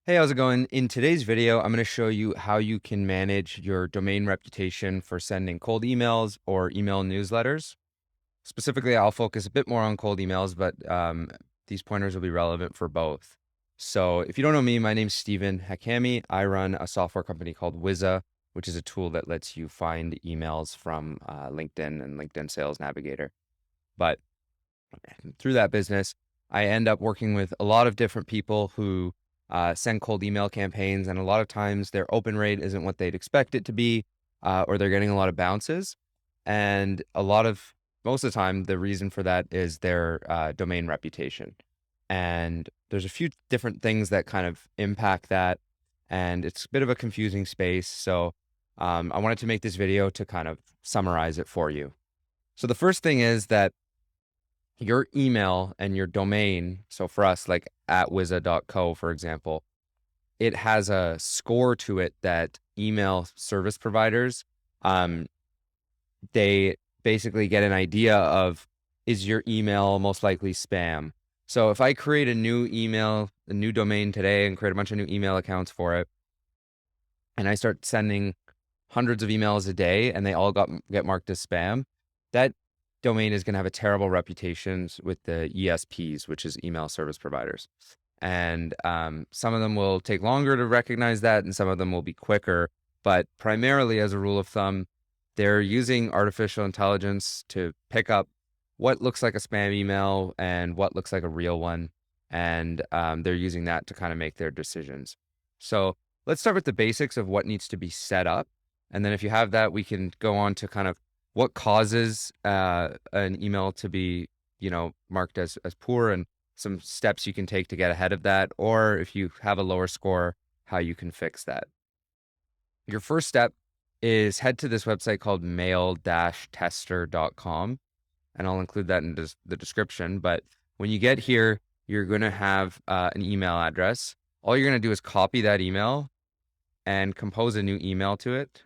Hey, how's it going? In today's video, I'm going to show you how you can manage your domain reputation for sending cold emails or email newsletters. Specifically, I'll focus a bit more on cold emails, but these pointers will be relevant for both. So if you don't know me, my name's Stephen Hakami. I run a software company called Wizza, which is a tool that lets you find emails from LinkedIn and LinkedIn Sales Navigator. But through that business, I end up working with a lot of different people who send cold email campaigns, and a lot of times their open rate isn't what they'd expect it to be, or they're getting a lot of bounces. And most of the time, the reason for that is their domain reputation. And there's a few different things that kind of impact that, and it's a bit of a confusing space. So I wanted to make this video to kind of summarize it for you. So the first thing is that your email and your domain, so for us, like at wizza.co, for example, it has a score to it that email service providers, um, they basically get an idea of, is your email most likely spam? So if I create a new email, a new domain today and create a bunch of new email accounts for it, and I start sending hundreds of emails a day and they all get marked as spam, that domain is going to have a terrible reputation with the ESPs, which is email service providers. And some of them will take longer to recognize that, and some of them will be quicker. But primarily, as a rule of thumb, they're using artificial intelligence to pick up what looks like a spam email and what looks like a real one. And they're using that to kind of make their decisions. So let's start with the basics of what needs to be set up. And then if you have that, we can go on to kind of what causes an email to be, marked as poor, and some steps you can take to get ahead of that. Or if you have a lower score, how you can fix that. Your first step is head to this website called mail-tester.com. And I'll include that in the description. But when you get here, you're going to have an email address. All you're going to do is copy that email and compose a new email to it,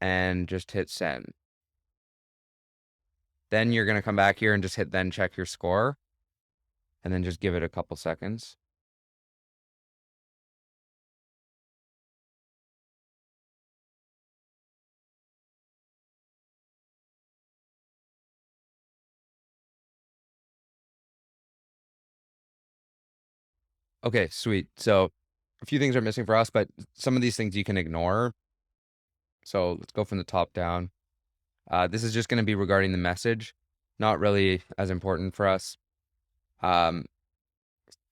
and just hit send. Then you're going to come back here and just hit then check your score, and then just give it a couple seconds. Okay, sweet. So a few things are missing for us, but some of these things you can ignore. So let's go from the top down. This is just going to be regarding the message, not really as important for us.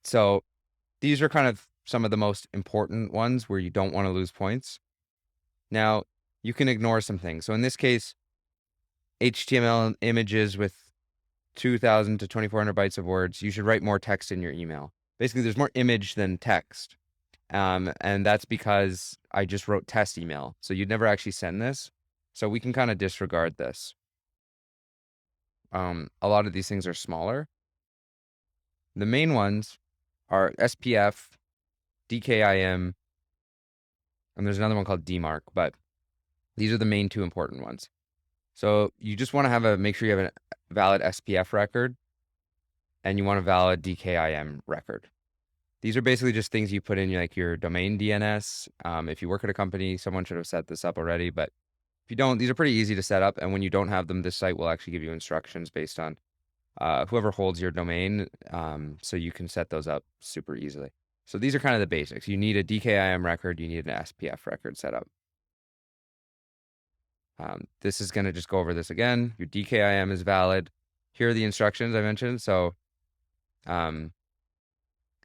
So these are kind of some of the most important ones where you don't want to lose points. Now, you can ignore some things. So in this case, HTML images with 2,000 to 2,400 bytes of words, you should write more text in your email. Basically, there's more image than text. And that's because I just wrote test email. So you'd never actually send this. So we can kind of disregard this. A lot of these things are smaller. The main ones are SPF, DKIM, and there's another one called DMARC, but these are the main two important ones. So you just want to make sure you have a valid SPF record, and you want a valid DKIM record. These are basically just things you put in like your domain DNS. If you work at a company, someone should have set this up already, but if you don't, these are pretty easy to set up. And when you don't have them, this site will actually give you instructions based on whoever holds your domain. So you can set those up super easily. So these are kind of the basics. You need a DKIM record. You need an SPF record set up. This is going to just go over this again. Your DKIM is valid. Here are the instructions I mentioned. So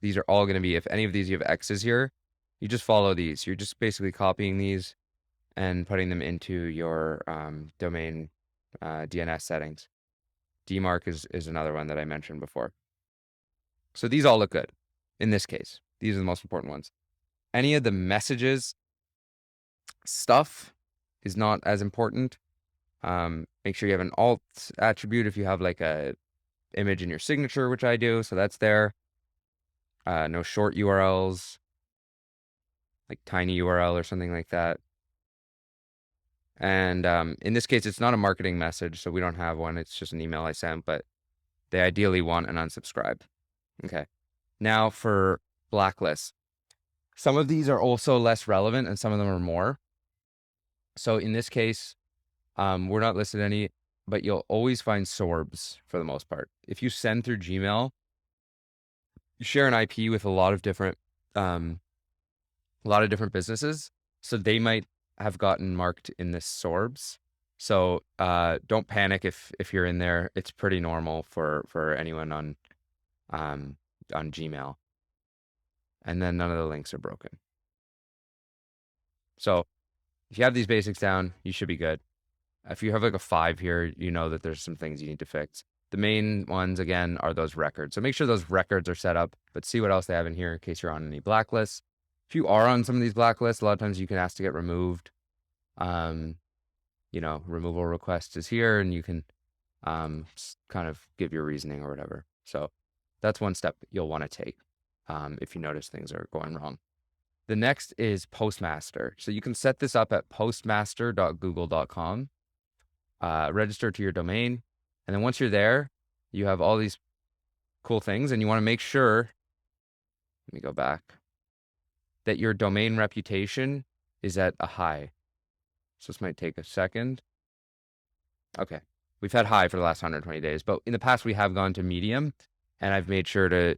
these are all going to be, if any of these you have X's here, you just follow these. You're just basically copying these and putting them into your domain DNS settings. DMARC is another one that I mentioned before. So these all look good in this case. These are the most important ones. Any of the messages stuff is not as important. Make sure you have an alt attribute if you have like a image in your signature, which I do. So that's there. No short URLs, like tiny URL or something like that. And in this case, it's not a marketing message, so we don't have one. It's just an email I sent, but they ideally want an unsubscribe. Okay. Now for blacklists. Some of these are also less relevant and some of them are more. So in this case, we're not listed any, but you'll always find sorbs for the most part. If you send through Gmail, you share an IP with um, a lot of different businesses. So they might have gotten marked in this sorbs. So don't panic if you're in there. It's pretty normal for anyone um, on Gmail. And then none of the links are broken. So if you have these basics down, you should be good. If you have like a 5 here, you know that there's some things you need to fix. The main ones, again, are those records. So make sure those records are set up, but see what else they have in here in case you're on any blacklists. If you are on some of these blacklists, a lot of times you can ask to get removed. Removal request is here, and you can kind of give your reasoning or whatever. So that's one step you'll want to take if you notice things are going wrong. The next is Postmaster. So you can set this up at postmaster.google.com, register to your domain. And then once you're there, you have all these cool things, and you want to make sure, let me go back, that your domain reputation is at a high. So this might take a second. Okay. We've had high for the last 120 days, but in the past we have gone to medium, and I've made sure to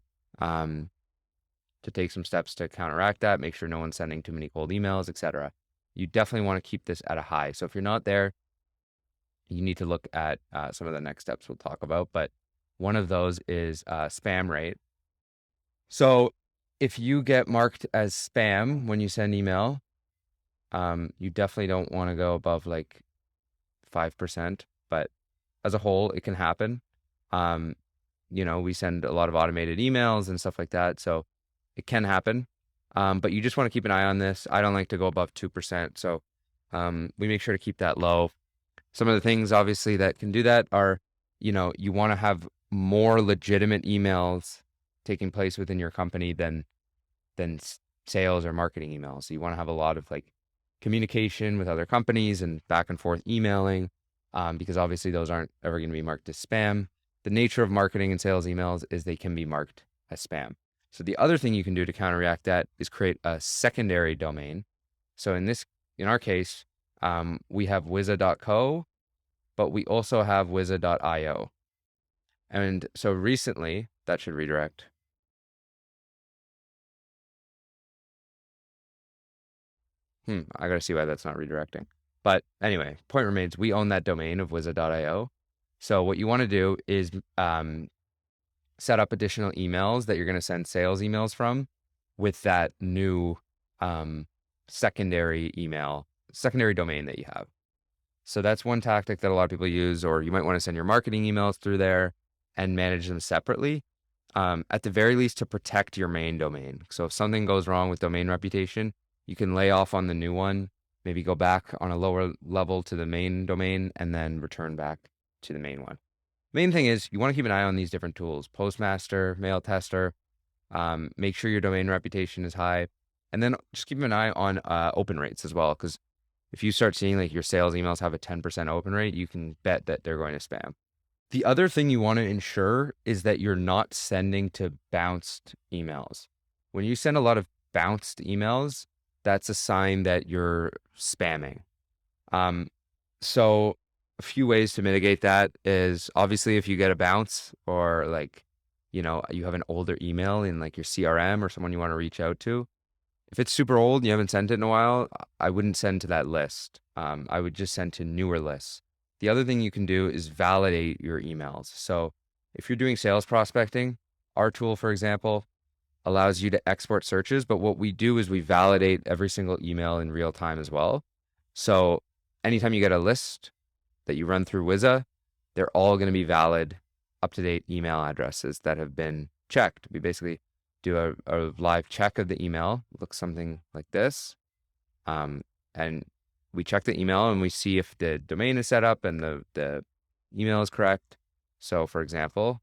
take some steps to counteract that, make sure no one's sending too many cold emails, etc. You definitely want to keep this at a high. So if you're not there, you need to look at some of the next steps we'll talk about, but one of those is spam rate. So if you get marked as spam when you send email, you definitely don't want to go above like 5%, but as a whole, it can happen. We send a lot of automated emails and stuff like that, so it can happen. But you just want to keep an eye on this. I don't like to go above 2%, so we make sure to keep that low. Some of the things, obviously, that can do that are, you want to have more legitimate emails taking place within your company than sales or marketing emails. So you want to have a lot of like communication with other companies and back and forth emailing, because obviously those aren't ever going to be marked as spam. The nature of marketing and sales emails is they can be marked as spam. So the other thing you can do to counteract that is create a secondary domain. So in our case, we have wizza.co, but we also have wizza.io. And so recently, that should redirect. I got to see why that's not redirecting. But anyway, point remains, we own that domain of wizza.io. So what you want to do is set up additional emails that you're going to send sales emails from with that new secondary domain that you have. So that's one tactic that a lot of people use, or you might want to send your marketing emails through there and manage them separately, at the very least to protect your main domain. So if something goes wrong with domain reputation, you can lay off on the new one, maybe go back on a lower level to the main domain, and then return back to the main one. Main thing is you want to keep an eye on these different tools, Postmaster, Mail Tester, make sure your domain reputation is high, and then just keep an eye on open rates as well, because if you start seeing like your sales emails have a 10% open rate, you can bet that they're going to spam. The other thing you want to ensure is that you're not sending to bounced emails. When you send a lot of bounced emails, that's a sign that you're spamming. So a few ways to mitigate that is obviously if you get a bounce or like, you have an older email in like your CRM or someone you want to reach out to. If it's super old and you haven't sent it in a while, I wouldn't send to that list. I would just send to newer lists. The other thing you can do is validate your emails. So if you're doing sales prospecting, our tool, for example, allows you to export searches. But what we do is we validate every single email in real time as well. So anytime you get a list that you run through Wizza, they're all going to be valid, up-to-date email addresses that have been checked. We basically do a live check of the email. It looks something like this. And we check the email and we see if the domain is set up and the email is correct. So for example,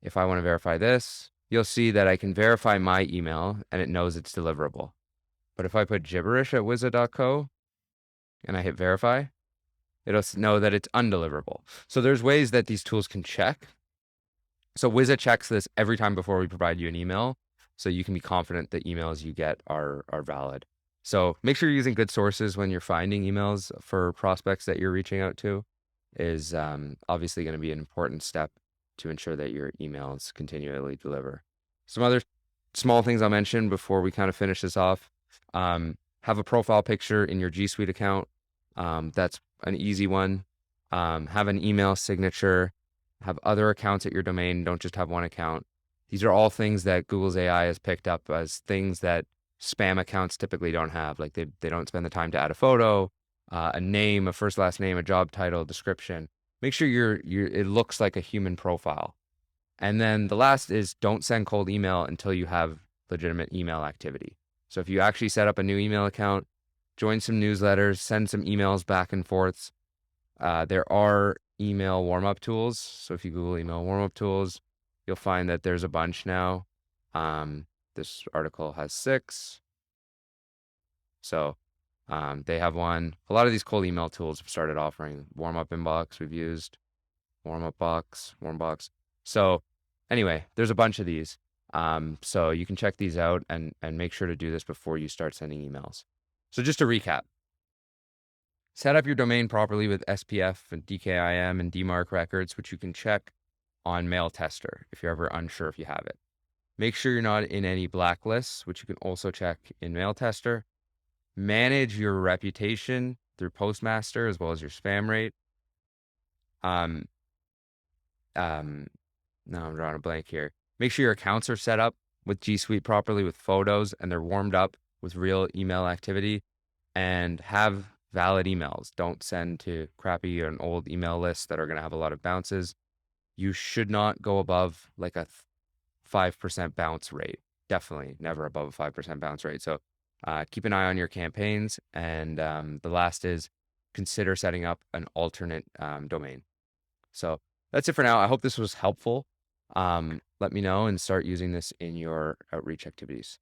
if I want to verify this, you'll see that I can verify my email and it knows it's deliverable. But if I put gibberish at wizza.co and I hit verify, it'll know that it's undeliverable. So there's ways that these tools can check So Wizza checks this every time before we provide you an email, so you can be confident the emails you get are valid. So make sure you're using good sources when you're finding emails for prospects that you're reaching out to is obviously going to be an important step to ensure that your emails continually deliver. Some other small things I'll mention before we kind of finish this off. Have a profile picture in your G Suite account. That's an easy one. Have an email signature. Have other accounts at your domain. Don't just have one account. These are all things that Google's AI has picked up as things that spam accounts typically don't have. Like they don't spend the time to add a photo, a name, a first last name, a job title, description. Make sure it looks like a human profile. And then the last is don't send cold email until you have legitimate email activity. So if you actually set up a new email account, join some newsletters, send some emails back and forths. There are email warm-up tools. So if you Google email warm-up tools, you'll find that there's a bunch now. This article has 6. So they have one. A lot of these cold email tools have started offering warm-up inbox we've used, warm-up box, warm box. So anyway, there's a bunch of these. So you can check these out and make sure to do this before you start sending emails. So just to recap, set up your domain properly with SPF and DKIM and DMARC records, which you can check on Mail Tester if you're ever unsure if you have it. Make sure you're not in any blacklists, which you can also check in Mail Tester. Manage your reputation through Postmaster as well as your spam rate. Um, now I'm drawing a blank here. Make sure your accounts are set up with G Suite properly with photos and they're warmed up with real email activity, and have valid emails. Don't send to crappy and old email lists that are going to have a lot of bounces. You should not go above like a 5% bounce rate. Definitely never above a 5% bounce rate. So keep an eye on your campaigns. And the last is consider setting up an alternate domain. So that's it for now. I hope this was helpful. Let me know and start using this in your outreach activities.